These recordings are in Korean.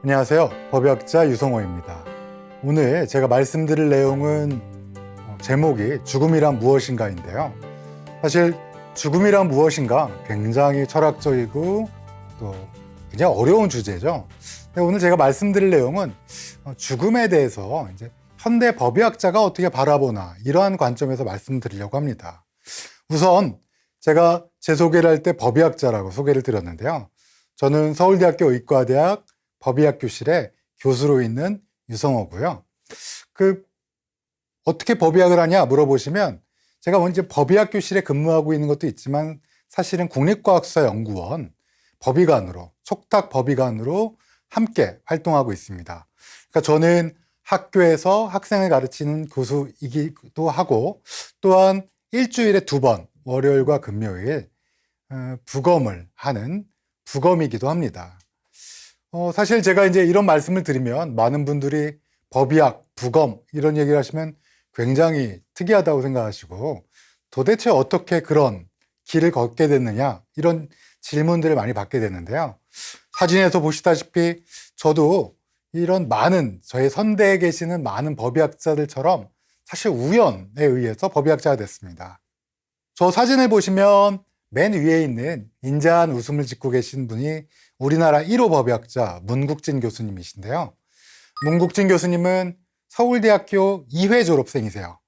안녕하세요. 법의학자 유성호입니다. 오늘 제가 말씀드릴 내용은 제목이 죽음이란 무엇인가인데요. 사실 죽음이란 무엇인가 굉장히 철학적이고 또 굉장히 어려운 주제죠. 오늘 제가 말씀드릴 내용은 죽음에 대해서 이제 현대 법의학자가 어떻게 바라보나 이러한 관점에서 말씀드리려고 합니다. 우선 제가 제 소개를 할 때 법의학자라고 소개를 드렸는데요. 저는 서울대학교 의과대학 법의학 교실에 교수로 있는 유성호고요. 어떻게 법의학을 하냐 물어보시면 제가 먼저 법의학 교실에 근무하고 있는 것도 있지만 사실은 국립과학수사연구원 법의관으로 촉탁 법의관으로 함께 활동하고 있습니다. 그러니까 저는 학교에서 학생을 가르치는 교수이기도 하고 또한 일주일에 2번 월요일과 금요일 부검을 하는 부검이기도 합니다. 사실 제가 이제 이런 말씀을 드리면 많은 분들이 법의학, 부검 이런 얘기를 하시면 굉장히 특이하다고 생각하시고 도대체 어떻게 그런 길을 걷게 됐느냐 이런 질문들을 많이 받게 되는데요. 사진에서 보시다시피 저도 이런 많은 저의 선대에 계시는 많은 법의학자들처럼 사실 우연에 의해서 법의학자가 됐습니다. 저 사진을 보시면 맨 위에 있는 인자한 웃음을 짓고 계신 분이 우리나라 1호 법의학자 문국진 교수님이신데요. 문국진 교수님은 서울대학교 2회 졸업생이세요.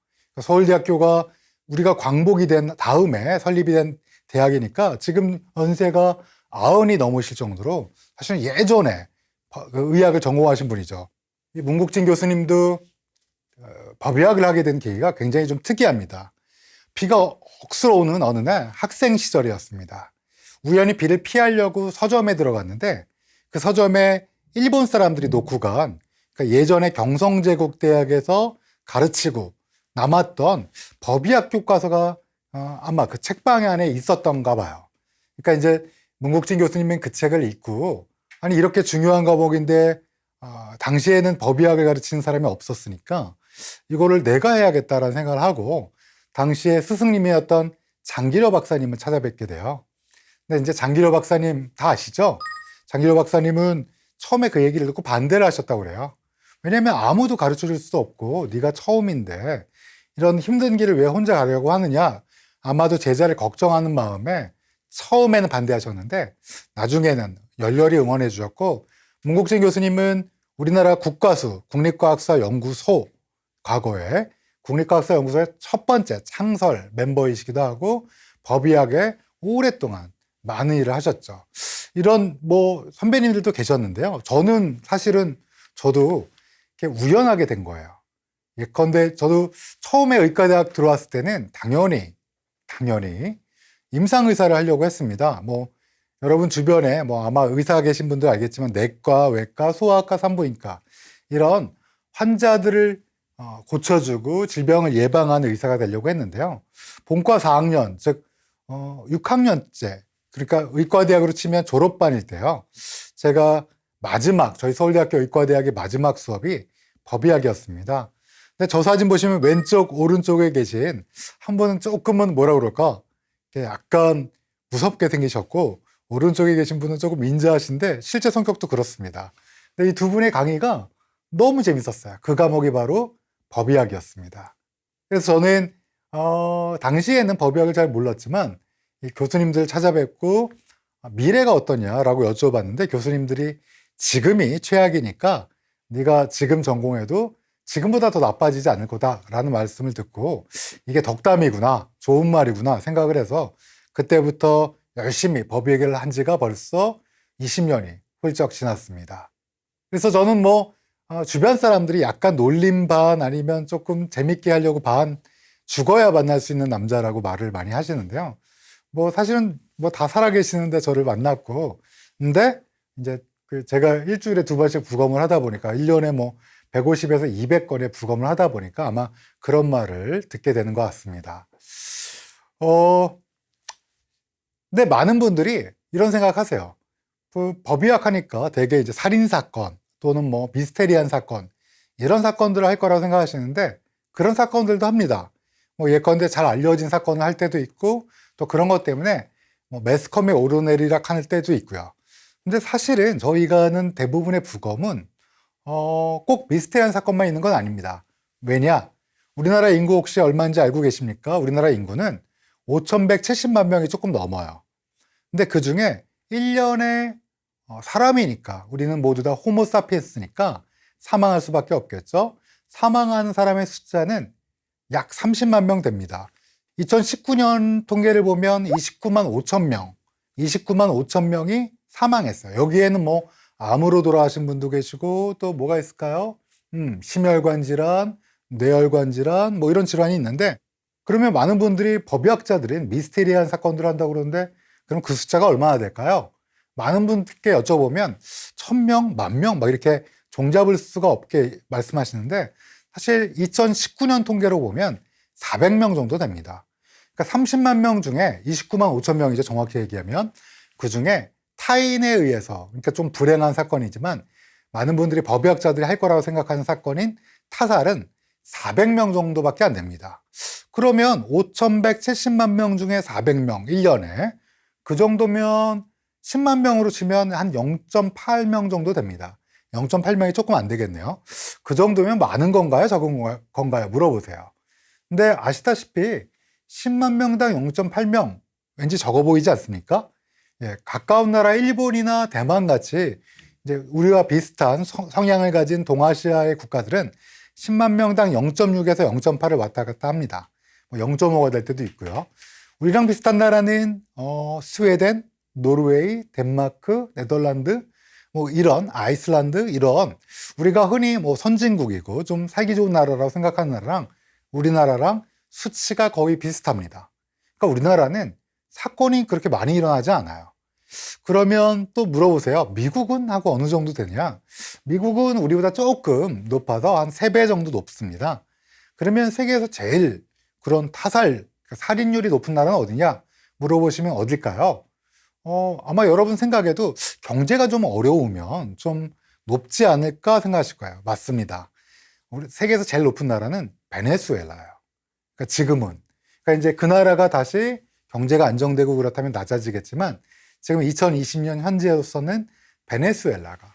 서울대학교가 우리가 광복이 된 다음에 설립이 된 대학이니까 지금 연세가 90이 넘으실 정도로 사실은 예전에 의학을 전공하신 분이죠. 이 문국진 교수님도 법의학을 하게 된 계기가 굉장히 좀 특이합니다. 비가 억수로 오는 어느 날 학생 시절이었습니다. 우연히 비를 피하려고 서점에 들어갔는데 그 서점에 일본 사람들이 놓고 간 그러니까 예전에 경성제국대학에서 가르치고 남았던 법의학 교과서가 아마 그 책방 안에 있었던가 봐요. 그러니까 이제 문국진 교수님은 그 책을 읽고 아니 이렇게 중요한 과목인데 당시에는 법의학을 가르치는 사람이 없었으니까 이거를 내가 해야겠다라는 생각을 하고 당시에 스승님이었던 장기려 박사님을 찾아뵙게 돼요. 근데 이제 장기려 박사님 다 아시죠? 장기려 박사님은 처음에 그 얘기를 듣고 반대를 하셨다고 그래요. 왜냐면 아무도 가르쳐 줄 수도 없고 네가 처음인데 이런 힘든 길을 왜 혼자 가려고 하느냐. 아마도 제자를 걱정하는 마음에 처음에는 반대하셨는데 나중에는 열렬히 응원해 주셨고 문국진 교수님은 우리나라 국과수 국립과학수사연구소 과거에 국립과학수사연구소의 첫 번째 창설 멤버이시기도 하고 법의학에 오랫동안 많은 일을 하셨죠. 이런 선배님들도 계셨는데요. 저는 사실은 저도 이렇게 우연하게 된 거예요. 예컨대 저도 처음에 의과대학 들어왔을 때는 당연히 임상의사를 하려고 했습니다. 여러분 주변에 아마 의사 계신 분들 알겠지만 내과, 외과, 소아과, 산부인과 이런 환자들을 고쳐주고 질병을 예방하는 의사가 되려고 했는데요. 본과 4학년, 즉 6학년째, 그러니까 의과대학으로 치면 졸업반일 때요. 제가 저희 서울대학교 의과대학의 마지막 수업이 법의학이었습니다. 근데 저 사진 보시면 왼쪽, 오른쪽에 계신 한 분은 조금은 뭐라 그럴까? 약간 무섭게 생기셨고 오른쪽에 계신 분은 조금 인자하신데 실제 성격도 그렇습니다. 근데 이 두 분의 강의가 너무 재밌었어요. 그 과목이 바로 법의학이었습니다. 그래서 저는 당시에는 법의학을 잘 몰랐지만 이 교수님들 찾아뵙고 미래가 어떠냐라고 여쭤봤는데 교수님들이 지금이 최악이니까 네가 지금 전공해도 지금보다 더 나빠지지 않을 거다라는 말씀을 듣고 이게 덕담이구나, 좋은 말이구나 생각을 해서 그때부터 열심히 법의학을 한 지가 벌써 20년이 훌쩍 지났습니다. 그래서 저는 주변 사람들이 약간 놀림 반 아니면 조금 재밌게 하려고 반 죽어야 만날 수 있는 남자라고 말을 많이 하시는데요. 사실은 다 살아계시는데 저를 만났고 근데 이제 제가 일주일에 2번씩 부검을 하다 보니까 1년에 150에서 200건의 부검을 하다 보니까 아마 그런 말을 듣게 되는 것 같습니다. 근데 많은 분들이 이런 생각하세요. 법의학 하니까 대개 이제 살인사건 또는 미스테리한 사건 이런 사건들을 할 거라고 생각하시는데 그런 사건들도 합니다. 예컨대 잘 알려진 사건을 할 때도 있고 또 그런 것 때문에 매스컴에 오르내리락 할 때도 있고요. 근데 사실은 저희가 아는 대부분의 부검은 꼭 미스테리한 사건만 있는 건 아닙니다. 왜냐? 우리나라 인구 혹시 얼마인지 알고 계십니까? 우리나라 인구는 5,170만 명이 조금 넘어요. 근데 그 중에 1년에 사람이니까 우리는 모두 다 호모사피엔스니까 사망할 수밖에 없겠죠. 사망하는 사람의 숫자는 약 30만 명 됩니다. 2019년 통계를 보면 29만 5천 명, 29만 5천 명이 사망했어요. 여기에는 뭐 암으로 돌아가신 분도 계시고 또 뭐가 있을까요? 심혈관 질환, 뇌혈관 질환 뭐 이런 질환이 있는데, 그러면 많은 분들이 법의학자들은 미스테리한 사건들을 한다고 그러는데 그럼 그 숫자가 얼마나 될까요? 많은 분들께 여쭤보면 1,000명, 10,000명 막 이렇게 종잡을 수가 없게 말씀하시는데, 사실 2019년 통계로 보면 400명 정도 됩니다. 그러니까 30만 명 중에 29만 5천 명이죠. 정확히 얘기하면 그 중에 타인에 의해서, 그러니까 좀 불행한 사건이지만 많은 분들이 법의학자들이 할 거라고 생각하는 사건인 타살은 400명 정도밖에 안 됩니다. 그러면 5,170만 명 중에 400명 1년에, 그 정도면 10만 명으로 치면 한 0.8명 정도 됩니다. 0.8명이 조금 안 되겠네요. 그 정도면 많은 건가요? 적은 건가요? 물어보세요. 근데 아시다시피 10만 명당 0.8명 왠지 적어 보이지 않습니까? 예, 가까운 나라 일본이나 대만 같이 이제 우리와 비슷한 성향을 가진 동아시아의 국가들은 10만 명당 0.6에서 0.8을 왔다 갔다 합니다. 0.5가 될 때도 있고요. 우리랑 비슷한 나라는 스웨덴, 노르웨이, 덴마크, 네덜란드, 뭐 이런 아이슬란드, 이런 우리가 흔히 뭐 선진국이고 좀 살기 좋은 나라라고 생각하는 나라랑 우리나라랑 수치가 거의 비슷합니다. 그러니까 우리나라는 사건이 그렇게 많이 일어나지 않아요. 그러면 또 물어보세요. 미국은 하고 어느 정도 되냐? 미국은 우리보다 조금 높아서 한 3배 정도 높습니다. 그러면 세계에서 제일 그런 타살, 살인율이 높은 나라는 어디냐? 물어보시면 어딜까요? 아마 여러분 생각에도 경제가 좀 어려우면 좀 높지 않을까 생각하실 거예요. 맞습니다. 우리 세계에서 제일 높은 나라는 베네수엘라예요. 그러니까 지금은. 그러니까 이제 그 나라가 다시 경제가 안정되고 그렇다면 낮아지겠지만 지금 2020년 현재로서는 베네수엘라가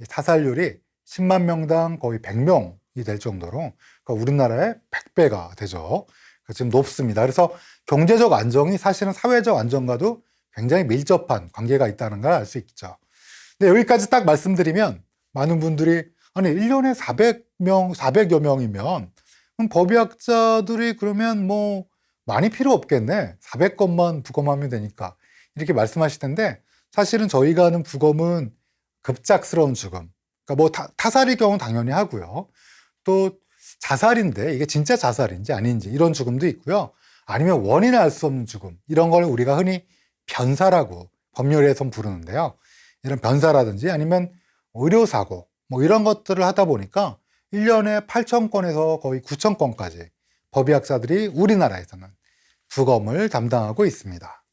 타살률이 10만 명당 거의 100명이 될 정도로, 그러니까 우리나라의 100배가 되죠. 그러니까 지금 높습니다. 그래서 경제적 안정이 사실은 사회적 안정과도 굉장히 밀접한 관계가 있다는 걸 알 수 있죠. 근데 여기까지 딱 말씀드리면 많은 분들이 아니 1년에 400명, 400여 명이면 그럼 법의학자들이 그러면 뭐 많이 필요 없겠네. 400건만 부검하면 되니까. 이렇게 말씀하실 텐데 사실은 저희가 하는 부검은 급작스러운 죽음. 그러니까 뭐 타살일 경우는 당연히 하고요. 또 자살인데 이게 진짜 자살인지 아닌지 이런 죽음도 있고요. 아니면 원인을 알 수 없는 죽음. 이런 걸 우리가 흔히 변사라고 법률에선 부르는데요. 이런 변사라든지 아니면 의료사고 뭐 이런 것들을 하다 보니까 1년에 8,000건에서 거의 9,000건까지 법의학자들이 우리나라에서는 부검을 담당하고 있습니다.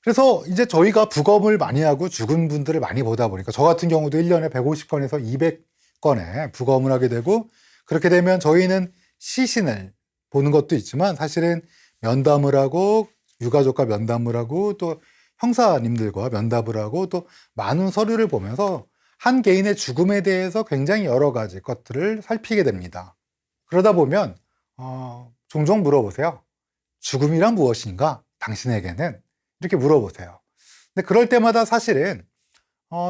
그래서 이제 저희가 부검을 많이 하고 죽은 분들을 많이 보다 보니까 저 같은 경우도 1년에 150건에서 200건의 부검을 하게 되고, 그렇게 되면 저희는 시신을 보는 것도 있지만 사실은 면담을 하고 유가족과 면담을 하고 또 형사님들과 면담을 하고 또 많은 서류를 보면서 한 개인의 죽음에 대해서 굉장히 여러 가지 것들을 살피게 됩니다. 그러다 보면 종종 물어보세요. 죽음이란 무엇인가? 당신에게는? 이렇게 물어보세요. 근데 그럴 때마다 사실은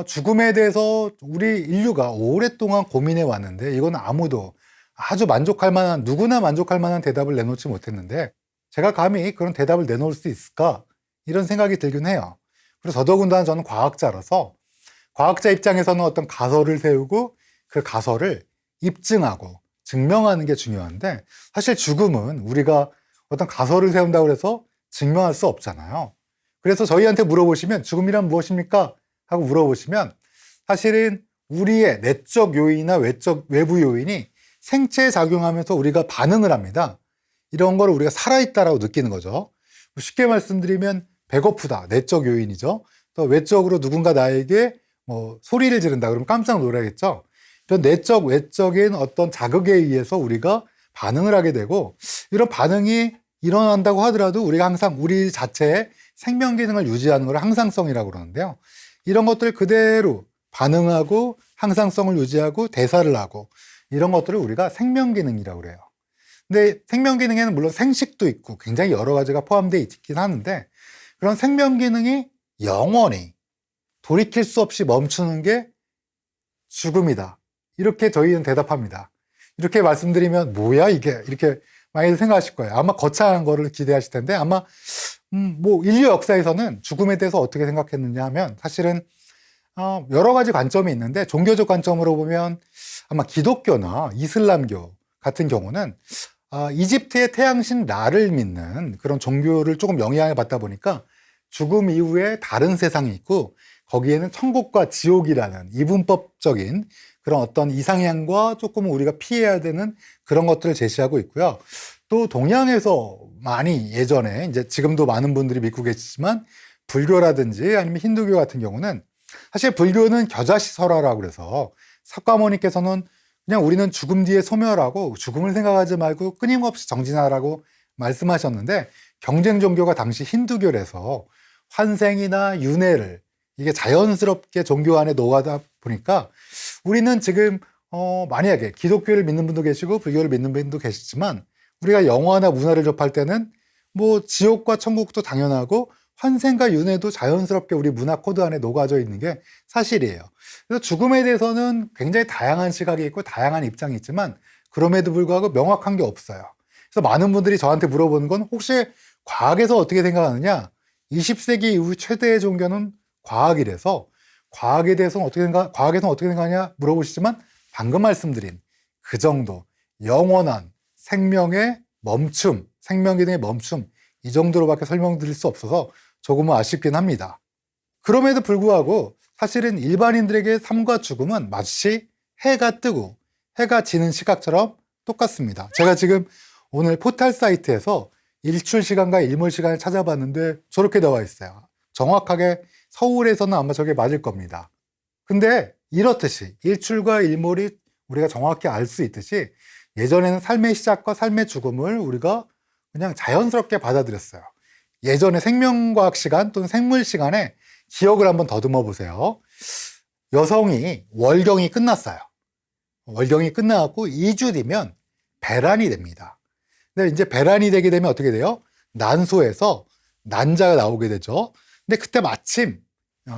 죽음에 대해서 우리 인류가 오랫동안 고민해 왔는데 이건 아무도 아주 만족할 만한, 누구나 만족할 만한 대답을 내놓지 못했는데 제가 감히 그런 대답을 내놓을 수 있을까? 이런 생각이 들긴 해요. 그래서 더더군다나 저는 과학자라서 과학자 입장에서는 어떤 가설을 세우고 그 가설을 입증하고 증명하는 게 중요한데, 사실 죽음은 우리가 어떤 가설을 세운다고 해서 증명할 수 없잖아요. 그래서 저희한테 물어보시면 죽음이란 무엇입니까? 하고 물어보시면 사실은 우리의 내적 요인이나 외부 요인이 생체에 작용하면서 우리가 반응을 합니다. 이런 걸 우리가 살아있다라고 느끼는 거죠. 쉽게 말씀드리면 배고프다, 내적 요인이죠. 또 외적으로 누군가 나에게 뭐 소리를 지른다 그러면 깜짝 놀라겠죠. 이런 내적, 외적인 어떤 자극에 의해서 우리가 반응을 하게 되고, 이런 반응이 일어난다고 하더라도 우리가 항상 우리 자체의 생명 기능을 유지하는 걸 항상성이라고 그러는데요. 이런 것들 그대로 반응하고 항상성을 유지하고 대사를 하고 이런 것들을 우리가 생명 기능이라고 그래요. 근데 생명 기능에는 물론 생식도 있고 굉장히 여러 가지가 포함되어 있긴 하는데 그런 생명 기능이 영원히 돌이킬 수 없이 멈추는 게 죽음이다. 이렇게 저희는 대답합니다. 이렇게 말씀드리면 뭐야 이게 이렇게 많이 생각하실 거예요. 아마 거창한 거를 기대하실 텐데 아마 뭐 인류 역사에서는 죽음에 대해서 어떻게 생각했느냐 하면 사실은 여러 가지 관점이 있는데 종교적 관점으로 보면 아마 기독교나 이슬람교 같은 경우는 이집트의 태양신 라를 믿는 그런 종교를 조금 영향을 받다 보니까 죽음 이후에 다른 세상이 있고 거기에는 천국과 지옥이라는 이분법적인 그런 어떤 이상향과 조금 우리가 피해야 되는 그런 것들을 제시하고 있고요. 또 동양에서 많이 예전에 이제 지금도 많은 분들이 믿고 계시지만 불교라든지 아니면 힌두교 같은 경우는 사실 불교는 겨자씨설화라고 그래서 석가모니께서는 그냥 우리는 죽음 뒤에 소멸하고 죽음을 생각하지 말고 끊임없이 정진하라고 말씀하셨는데 경쟁 종교가 당시 힌두교라서 환생이나 윤회를 이게 자연스럽게 종교 안에 녹아다 보니까 우리는 지금 만약에 기독교를 믿는 분도 계시고 불교를 믿는 분도 계시지만 우리가 영화나 문화를 접할 때는 뭐 지옥과 천국도 당연하고 환생과 윤회도 자연스럽게 우리 문화 코드 안에 녹아져 있는 게 사실이에요. 그래서 죽음에 대해서는 굉장히 다양한 시각이 있고 다양한 입장이 있지만 그럼에도 불구하고 명확한 게 없어요. 그래서 많은 분들이 저한테 물어보는 건 혹시 과학에서 어떻게 생각하느냐? 20세기 이후 최대의 종교는 과학이라서 과학에 대해서는 과학에서는 어떻게 생각하냐 물어보시지만 방금 말씀드린 그 정도 영원한 생명의 멈춤, 생명 기능의 멈춤 이 정도로밖에 설명드릴 수 없어서 조금은 아쉽긴 합니다. 그럼에도 불구하고 사실은 일반인들에게 삶과 죽음은 마치 해가 뜨고 해가 지는 시각처럼 똑같습니다. 제가 지금 오늘 포탈 사이트에서 일출 시간과 일몰 시간을 찾아봤는데 저렇게 나와 있어요. 정확하게 서울에서는 아마 저게 맞을 겁니다. 근데 이렇듯이 일출과 일몰이 우리가 정확히 알 수 있듯이 예전에는 삶의 시작과 삶의 죽음을 우리가 그냥 자연스럽게 받아들였어요. 예전에 생명과학 시간 또는 생물 시간에 기억을 한번 더듬어 보세요. 여성이 월경이 끝났어요. 월경이 끝나갖고 2주 뒤면 배란이 됩니다. 근데 이제 배란이 되게 되면 어떻게 돼요? 난소에서 난자가 나오게 되죠. 근데 그때 마침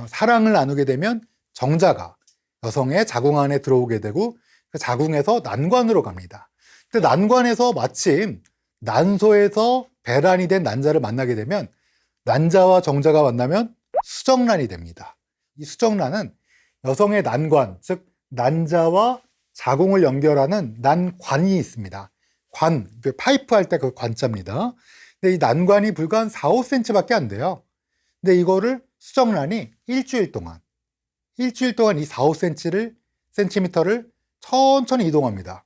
사랑을 나누게 되면 정자가 여성의 자궁 안에 들어오게 되고 그 자궁에서 난관으로 갑니다. 근데 난관에서 마침 난소에서 배란이 된 난자를 만나게 되면 난자와 정자가 만나면 수정란이 됩니다. 이 수정란은 여성의 난관, 즉 난자와 자궁을 연결하는 난관이 있습니다. 관, 파이프 할 때 그 관자입니다. 근데 이 난관이 불과 한 4, 5cm밖에 안 돼요. 근데 이거를 수정란이 일주일 동안 이 4, 5cm를 천천히 이동합니다.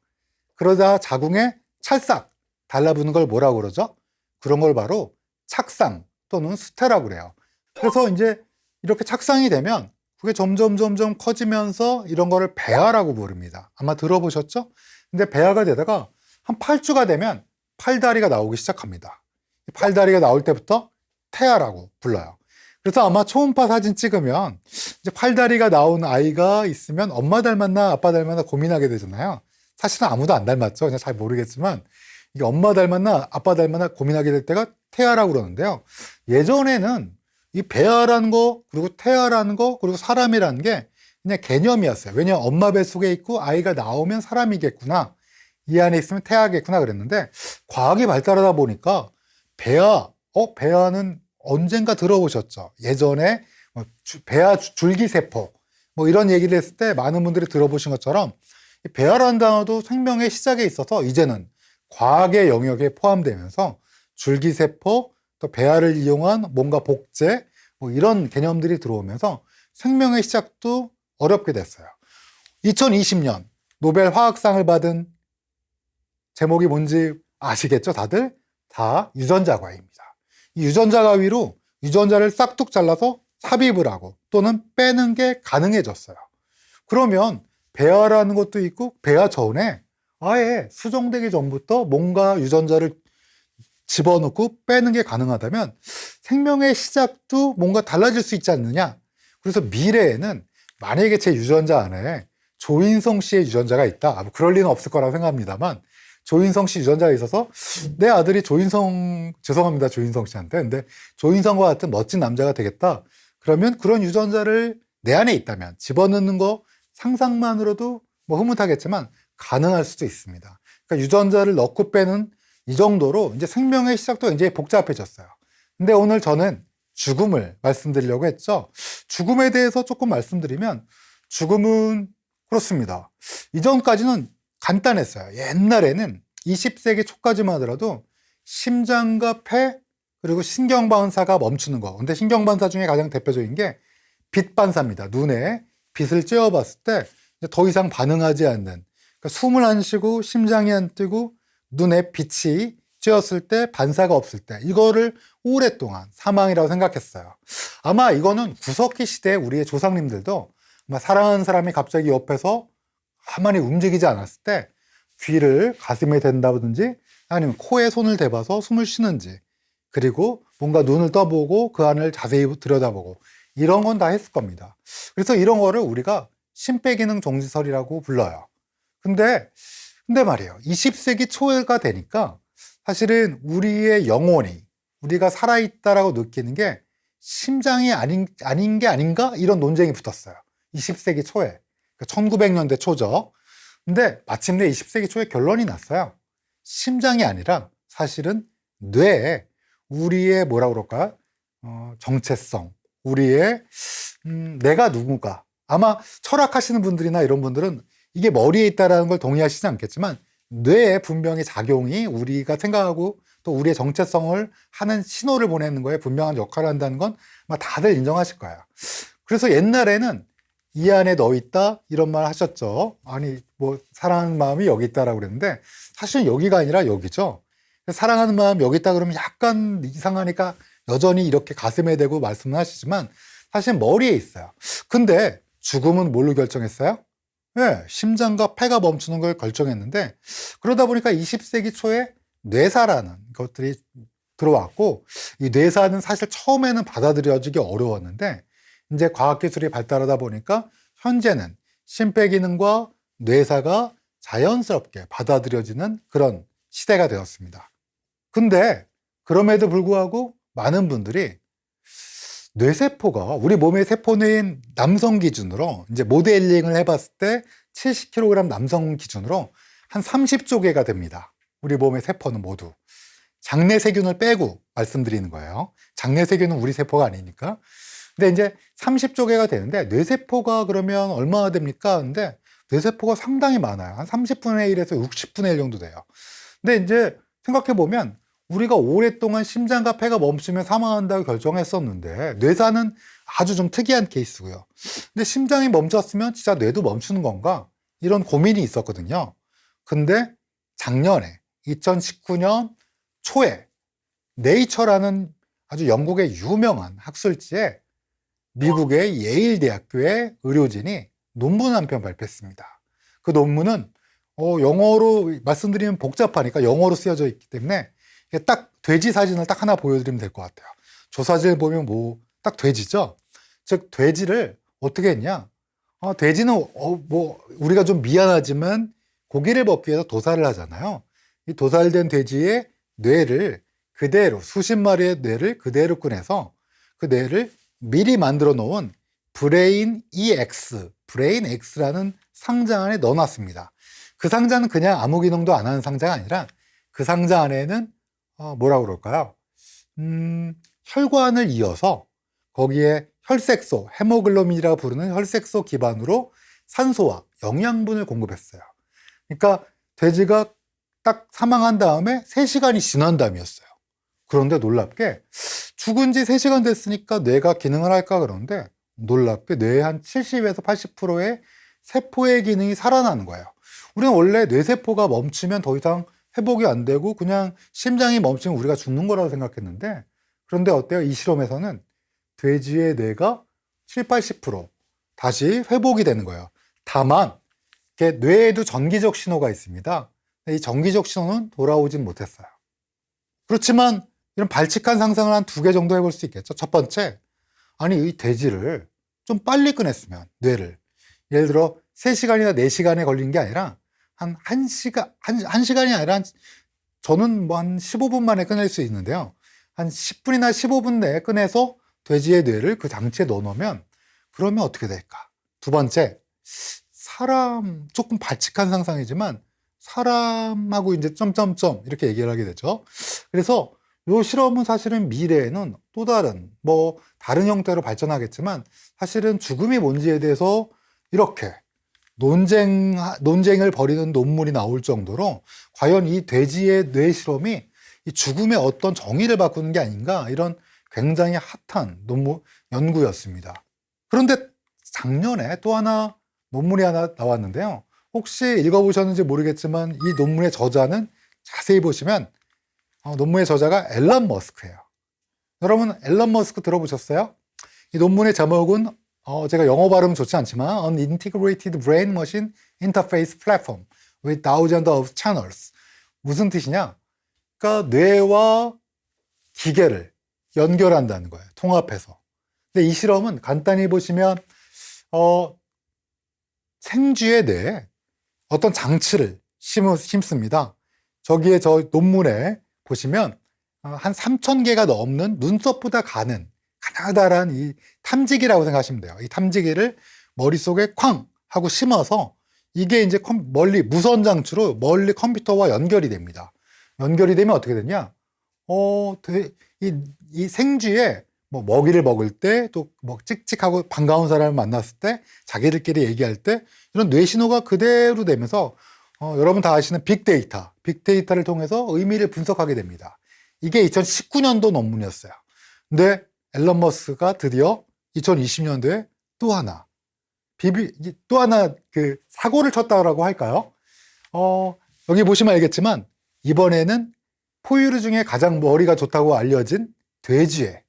그러다 자궁에 찰싹 달라붙는 걸 뭐라고 그러죠? 그런 걸 바로 착상 또는 수태라고 그래요. 그래서 이제 이렇게 착상이 되면 그게 점점 커지면서 이런 거를 배아라고 부릅니다. 아마 들어보셨죠? 근데 배아가 되다가 한 8주가 되면 팔다리가 나오기 시작합니다. 팔다리가 나올 때부터 태아라고 불러요. 그래서 아마 초음파 사진 찍으면 이제 팔다리가 나온 아이가 있으면 엄마 닮았나 아빠 닮았나 고민하게 되잖아요. 사실은 아무도 안 닮았죠. 그냥 잘 모르겠지만 이게 엄마 닮았나 아빠 닮았나 고민하게 될 때가 태아라고 그러는데요. 예전에는 이 배아라는 거 그리고 태아라는 거 그리고 사람이라는 게 그냥 개념이었어요. 왜냐하면 엄마 뱃속에 있고 아이가 나오면 사람이겠구나. 이 안에 있으면 태아겠구나 그랬는데 과학이 발달하다 보니까 배아는 언젠가 들어보셨죠? 예전에 배아 줄기세포 뭐 이런 얘기를 했을 때 많은 분들이 들어보신 것처럼 배아라는 단어도 생명의 시작에 있어서 이제는 과학의 영역에 포함되면서 줄기세포 또 배아를 이용한 뭔가 복제 뭐 이런 개념들이 들어오면서 생명의 시작도 어렵게 됐어요. 2020년 노벨 화학상을 받은 제목이 뭔지 아시겠죠? 다들 다 유전자 가위입니다. 이 유전자 가위로 유전자를 싹둑 잘라서 삽입을 하고 또는 빼는 게 가능해졌어요. 그러면 배아라는 것도 있고 배아 전에 아예 수정되기 전부터 뭔가 유전자를 집어넣고 빼는 게 가능하다면 생명의 시작도 뭔가 달라질 수 있지 않느냐. 그래서 미래에는 만약에 제 유전자 안에 조인성 씨의 유전자가 있다. 뭐 그럴 리는 없을 거라고 생각합니다만 조인성 씨 유전자가 있어서 내 아들이 조인성, 죄송합니다. 조인성 씨한테. 근데 조인성과 같은 멋진 남자가 되겠다. 그러면 그런 유전자를 내 안에 있다면 집어넣는 거 상상만으로도 뭐 흐뭇하겠지만 가능할 수도 있습니다. 그러니까 유전자를 넣고 빼는 이 정도로 이제 생명의 시작도 굉장히 복잡해졌어요. 근데 오늘 저는 죽음을 말씀드리려고 했죠. 죽음에 대해서 조금 말씀드리면 죽음은 그렇습니다. 이전까지는 간단했어요. 옛날에는 20세기 초까지만 하더라도 심장과 폐 그리고 신경반사가 멈추는 거. 근데 신경반사 중에 가장 대표적인 게 빛반사입니다. 눈에 빛을 쬐어봤을 때 더 이상 반응하지 않는, 그러니까 숨을 안 쉬고 심장이 안 뛰고 눈에 빛이 쬐었을 때 반사가 없을 때 이거를 오랫동안 사망이라고 생각했어요. 아마 이거는 구석기 시대에 우리의 조상님들도 아마 사랑하는 사람이 갑자기 옆에서 가만히 움직이지 않았을 때 귀를 가슴에 댄다든지 아니면 코에 손을 대봐서 숨을 쉬는지 그리고 뭔가 눈을 떠보고 그 안을 자세히 들여다보고 이런 건 다 했을 겁니다. 그래서 이런 거를 우리가 심폐기능 정지설이라고 불러요. 근데 말이에요. 20세기 초가 되니까 사실은 우리의 영혼이 우리가 살아있다라고 느끼는 게 심장이 아닌 게 아닌가? 이런 논쟁이 붙었어요. 20세기 초에. 그러니까 1900년대 초죠. 근데 마침내 20세기 초에 결론이 났어요. 심장이 아니라 사실은 뇌에 우리의 뭐라 그럴까? 정체성, 우리의 내가 누군가. 아마 철학하시는 분들이나 이런 분들은 이게 머리에 있다는 걸 동의하시지 않겠지만 뇌에 분명히 작용이 우리가 생각하고 또 우리의 정체성을 하는 신호를 보내는 거에 분명한 역할을 한다는 건 아마 다들 인정하실 거예요. 그래서 옛날에는 이 안에 너 있다 이런 말 하셨죠. 아니 뭐 사랑하는 마음이 여기 있다라고 그랬는데 사실은 여기가 아니라 여기죠. 사랑하는 마음 여기 있다 그러면 약간 이상하니까 여전히 이렇게 가슴에 대고 말씀을 하시지만 사실 머리에 있어요. 근데 죽음은 뭘로 결정했어요? 네, 심장과 폐가 멈추는 걸 결정했는데 그러다 보니까 20세기 초에 뇌사라는 것들이 들어왔고 이 뇌사는 사실 처음에는 받아들여지기 어려웠는데 이제 과학기술이 발달하다 보니까 현재는 심폐기능과 뇌사가 자연스럽게 받아들여지는 그런 시대가 되었습니다. 근데 그럼에도 불구하고 많은 분들이 뇌세포가 우리 몸의 세포는 남성 기준으로 이제 모델링을 해봤을 때 70kg 남성 기준으로 한 30조 개가 됩니다. 우리 몸의 세포는 모두. 장내 세균을 빼고 말씀드리는 거예요. 장내 세균은 우리 세포가 아니니까. 근데 이제 30조 개가 되는데 뇌세포가 그러면 얼마나 됩니까? 근데 뇌세포가 상당히 많아요. 한 30분의 1에서 60분의 1 정도 돼요. 근데 이제 생각해보면 우리가 오랫동안 심장과 폐가 멈추면 사망한다고 결정했었는데 뇌사는 아주 좀 특이한 케이스고요. 근데 심장이 멈췄으면 진짜 뇌도 멈추는 건가? 이런 고민이 있었거든요. 근데 작년에 2019년 초에 네이처라는 아주 영국의 유명한 학술지에 미국의 예일 대학교의 의료진이 논문 한 편 발표했습니다. 그 논문은 영어로 말씀드리면 복잡하니까 영어로 쓰여져 있기 때문에 딱 돼지 사진을 딱 하나 보여드리면 될 것 같아요. 저 사진을 보면 뭐 딱 돼지죠. 즉 돼지를 어떻게 했냐? 돼지는 뭐 우리가 좀 미안하지만 고기를 먹기 위해서 도살을 하잖아요. 이 도살된 돼지의 뇌를 그대로 수십 마리의 뇌를 그대로 꺼내서 그 뇌를 미리 만들어 놓은 브레인 X라는 상자 안에 넣어놨습니다. 그 상자는 그냥 아무 기능도 안 하는 상자가 아니라 그 상자 안에는 뭐라 그럴까요? 혈관을 이어서 거기에 혈색소, 헤모글로빈이라고 부르는 혈색소 기반으로 산소와 영양분을 공급했어요. 그러니까 돼지가 딱 사망한 다음에 3시간이 지난 다음이었어요. 그런데 놀랍게 죽은 지 3시간 됐으니까 뇌가 기능을 할까 그러는데 놀랍게 뇌의 한 70에서 80%의 세포의 기능이 살아나는 거예요. 우리는 원래 뇌세포가 멈추면 더 이상 회복이 안 되고 그냥 심장이 멈추면 우리가 죽는 거라고 생각했는데 그런데 어때요? 이 실험에서는 돼지의 뇌가 70, 80% 다시 회복이 되는 거예요. 다만 뇌에도 전기적 신호가 있습니다. 이 전기적 신호는 돌아오진 못했어요. 그렇지만 이런 발칙한 상상을 한 두 개 정도 해볼 수 있겠죠. 첫 번째, 아니 이 돼지를 좀 빨리 꺼냈으면 뇌를 예를 들어 3시간이나 4시간에 걸린 게 아니라 한 1시간, 한 시간이 아니라 저는 뭐 한 15분 만에 꺼낼 수 있는데요. 한 10분이나 15분 내에 꺼내서 돼지의 뇌를 그 장치에 넣어놓으면 그러면 어떻게 될까? 두 번째, 사람, 조금 발칙한 상상이지만 사람하고 이제 점점점 이렇게 얘기를 하게 되죠. 그래서 이 실험은 사실은 미래에는 또 다른, 뭐, 다른 형태로 발전하겠지만 사실은 죽음이 뭔지에 대해서 이렇게 논쟁을 벌이는 논문이 나올 정도로 과연 이 돼지의 뇌 실험이 이 죽음의 어떤 정의를 바꾸는 게 아닌가 이런 굉장히 핫한 연구였습니다. 그런데 작년에 또 하나 논문이 하나 나왔는데요. 혹시 읽어보셨는지 모르겠지만 이 논문의 저자는 자세히 보시면 논문의 저자가 앨런 머스크예요. 여러분 앨런 머스크 들어보셨어요? 이 논문의 제목은 제가 영어 발음 좋지 않지만 An Integrated Brain Machine Interface Platform with Thousands of Channels. 무슨 뜻이냐? 그러니까 뇌와 기계를 연결한다는 거예요. 통합해서. 근데 이 실험은 간단히 보시면 생쥐의 뇌에 어떤 장치를 심습니다. 저기에 저 논문에 보시면 한 3,000개가 넘는 눈썹보다 가느다란 이 탐지기라고 생각하시면 돼요. 이 탐지기를 머릿속에 쾅 하고 심어서 이게 이제 멀리 무선 장치로 멀리 컴퓨터와 연결이 됩니다. 연결이 되면 어떻게 되냐? 이 생쥐에 뭐 먹이를 먹을 때 또 뭐 찍찍하고 반가운 사람을 만났을 때 자기들끼리 얘기할 때 이런 뇌 신호가 그대로 되면서 여러분 다 아시는 빅데이터를 통해서 의미를 분석하게 됩니다. 이게 2019년도 논문이었어요. 근데 앨런 머스크가 드디어 2020년도에 또 하나 그 사고를 쳤다고 할까요? 여기 보시면 알겠지만 이번에는 포유류 중에 가장 머리가 좋다고 알려진 돼지의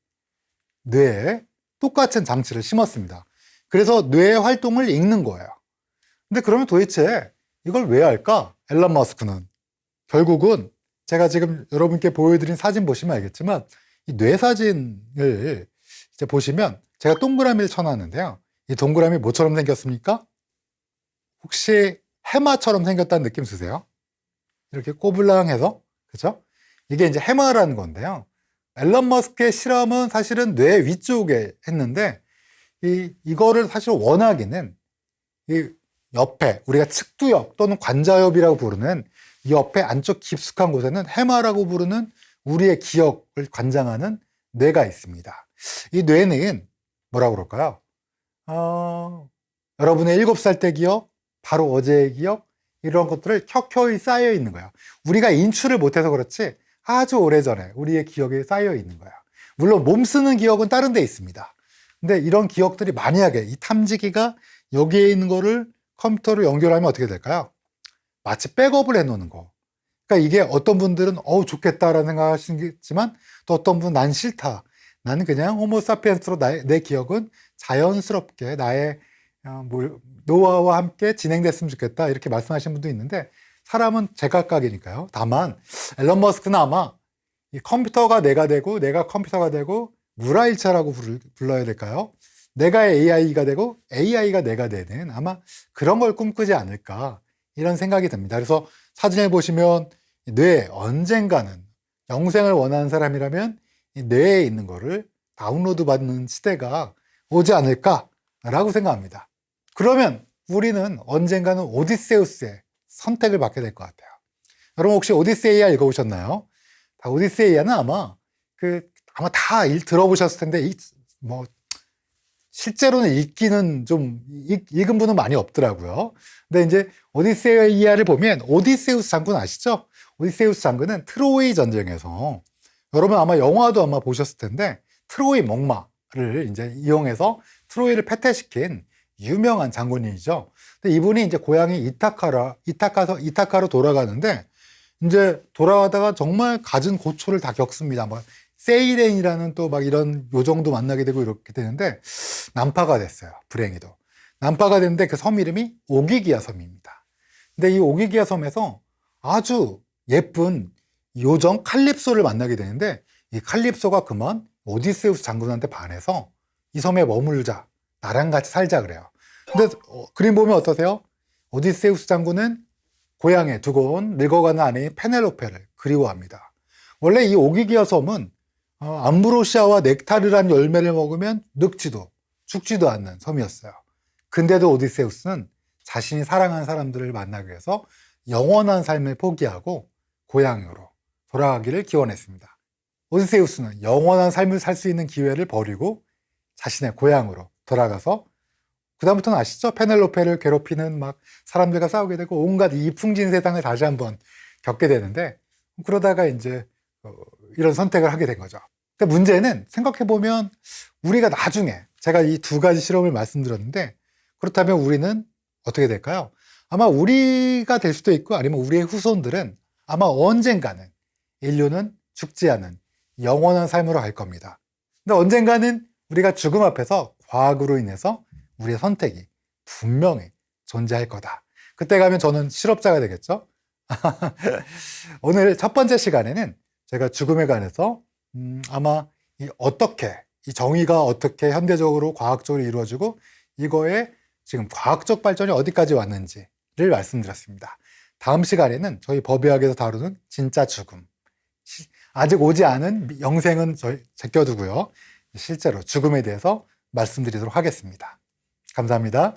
뇌에 똑같은 장치를 심었습니다. 그래서 뇌의 활동을 읽는 거예요. 근데 그러면 도대체 이걸 왜 할까? 앨런 머스크는 결국은 제가 지금 여러분께 보여드린 사진 보시면 알겠지만 이 뇌 사진을 이제 보시면 제가 동그라미를 쳐놨는데요. 이 동그라미 뭐처럼 생겼습니까? 혹시 해마처럼 생겼다는 느낌 드세요? 이렇게 꼬불랑해서 그렇죠? 이게 이제 해마라는 건데요. 앨런 머스크의 실험은 사실은 뇌 위쪽에 했는데 이거를 사실 원하기는 이 옆에 우리가 측두엽 또는 관자엽이라고 부르는 이 옆에 안쪽 깊숙한 곳에는 해마라고 부르는 우리의 기억을 관장하는 뇌가 있습니다. 이 뇌는 뭐라고 그럴까요? 여러분의 7살 때 기억, 바로 어제의 기억 이런 것들을 켜켜이 쌓여 있는 거예요. 우리가 인출을 못해서 그렇지 아주 오래전에 우리의 기억에 쌓여 있는 거예요. 물론 몸 쓰는 기억은 다른 데 있습니다. 근데 이런 기억들이 만약에 이 탐지기가 여기에 있는 거를 컴퓨터로 연결하면 어떻게 될까요? 마치 백업을 해놓는 거. 그러니까 이게 어떤 분들은 좋겠다라는 생각을 하시겠지만 또 어떤 분은 난 싫다. 나는 그냥 호모사피엔스로 내 기억은 자연스럽게 나의 노화와 함께 진행됐으면 좋겠다 이렇게 말씀하시는 분도 있는데 사람은 제각각이니까요. 다만 앨런 머스크는 아마 이 컴퓨터가 내가 되고 내가 컴퓨터가 되고 물화일체라고 불러야 될까요? 내가 AI가 되고 AI가 내가 되는 아마 그런 걸 꿈꾸지 않을까 이런 생각이 듭니다. 그래서 사진을 보시면 뇌에 언젠가는 영생을 원하는 사람이라면 이 뇌에 있는 거를 다운로드 받는 시대가 오지 않을까라고 생각합니다. 그러면 우리는 언젠가는 오디세우스의 선택을 받게 될 것 같아요. 여러분 혹시 오디세이아 읽어보셨나요? 오디세이아는 아마 다 들어보셨을 텐데 실제로는 읽기는 좀 읽은 분은 많이 없더라고요. 근데 이제 오디세이아를 보면 오디세우스 장군 아시죠? 오디세우스 장군은 트로이 전쟁에서 여러분 아마 영화도 아마 보셨을 텐데 트로이 목마를 이제 이용해서 트로이를 패퇴시킨 유명한 장군이죠. 근데 이분이 이제 고향이 이타카로 돌아가는데 이제 돌아가다가 정말 갖은 고초를 다 겪습니다. 뭐 세이렌이라는 또 막 이런 요정도 만나게 되고 이렇게 되는데 난파가 됐어요. 불행히도. 난파가 됐는데 그 섬 이름이 오기기야 섬입니다. 근데 이 오기기야 섬에서 아주 예쁜 요정 칼립소를 만나게 되는데 이 칼립소가 그만 오디세우스 장군한테 반해서 이 섬에 머물자, 나랑 같이 살자 그래요. 근데 그림 보면 어떠세요? 오디세우스 장군은 고향에 두고 온 늙어가는 아내인 페넬로페를 그리워합니다. 원래 이 오기기아 섬은 암브로시아와 넥타르란 열매를 먹으면 늙지도 죽지도 않는 섬이었어요. 근데도 오디세우스는 자신이 사랑하는 사람들을 만나기 위해서 영원한 삶을 포기하고 고향으로 돌아가기를 기원했습니다. 오디세우스는 영원한 삶을 살 수 있는 기회를 버리고 자신의 고향으로 돌아가서 그다음부터는 아시죠? 페넬로페를 괴롭히는 막 사람들과 싸우게 되고 온갖 이 풍진 세상을 다시 한번 겪게 되는데 그러다가 이제 이런 선택을 하게 된 거죠. 근데 문제는 생각해보면 우리가 나중에 제가 이 두 가지 실험을 말씀드렸는데 그렇다면 우리는 어떻게 될까요? 아마 우리가 될 수도 있고 아니면 우리의 후손들은 아마 언젠가는 인류는 죽지 않은 영원한 삶으로 갈 겁니다. 근데 언젠가는 우리가 죽음 앞에서 과학으로 인해서 우리의 선택이 분명히 존재할 거다. 그때 가면 저는 실업자가 되겠죠? 오늘 첫 번째 시간에는 제가 죽음에 관해서 아마 이 정의가 어떻게 현대적으로 과학적으로 이루어지고 이거에 지금 과학적 발전이 어디까지 왔는지를 말씀드렸습니다. 다음 시간에는 저희 법의학에서 다루는 진짜 죽음, 아직 오지 않은 영생은 제껴두고요. 실제로 죽음에 대해서 말씀드리도록 하겠습니다. 감사합니다.